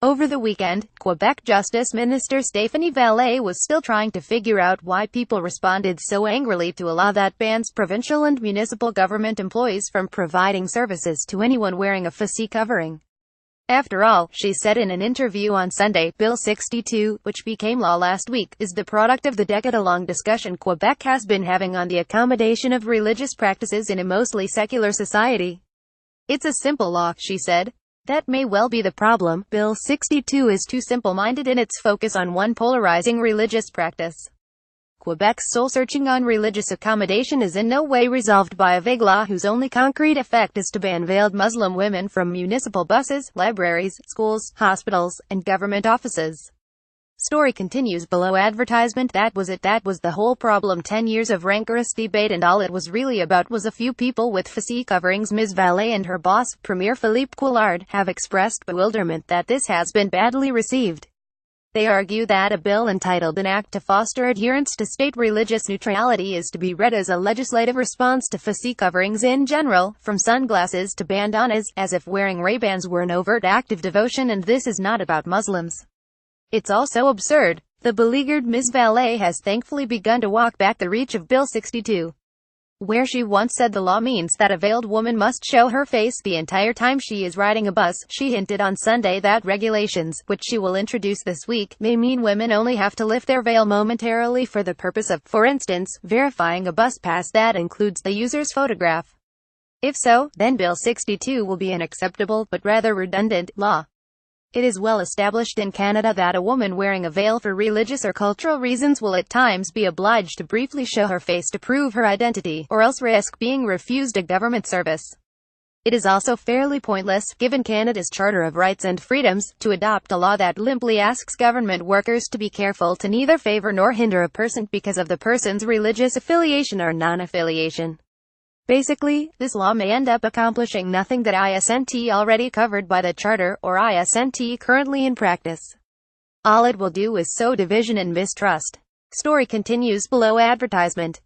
Over the weekend, Quebec Justice Minister Stéphanie Vallée was still trying to figure out why people responded so angrily to a law that bans provincial and municipal government employees from providing services to anyone wearing a face covering. After all, she said in an interview on Sunday, Bill 62, which became law last week, is the product of the decade-long discussion Quebec has been having on the accommodation of religious practices in a mostly secular society. It's a simple law, she said. That may well be the problem. Bill 62 is too simple-minded in its focus on one polarizing religious practice. Quebec's soul-searching on religious accommodation is in no way resolved by a vague law whose only concrete effect is to ban veiled Muslim women from municipal buses, libraries, schools, hospitals, and government offices. Story continues below. Advertisement. That was it. That was the whole problem. 10 years of rancorous debate, and all it was really about was a few people with face coverings. Ms. Vallée and her boss, Premier Philippe Couillard, have expressed bewilderment that this has been badly received. They argue that a bill entitled An Act to Foster Adherence to State Religious Neutrality is to be read as a legislative response to face coverings in general, from sunglasses to bandanas, as if wearing Ray-Bans were an overt act of devotion, and this is not about Muslims. It's also absurd. The beleaguered Ms. Vallée has thankfully begun to walk back the reach of Bill 62. Where she once said the law means that a veiled woman must show her face the entire time she is riding a bus, she hinted on Sunday that regulations, which she will introduce this week, may mean women only have to lift their veil momentarily for the purpose of, for instance, verifying a bus pass that includes the user's photograph. If so, then Bill 62 will be an acceptable, but rather redundant, law. It is well established in Canada that a woman wearing a veil for religious or cultural reasons will at times be obliged to briefly show her face to prove her identity, or else risk being refused a government service. It is also fairly pointless, given Canada's Charter of Rights and Freedoms, to adopt a law that limply asks government workers to be careful to neither favor nor hinder a person because of the person's religious affiliation or non-affiliation. Basically, this law may end up accomplishing nothing that isn't already covered by the Charter, or isn't currently in practice. All it will do is sow division and mistrust. Story continues below. Advertisement.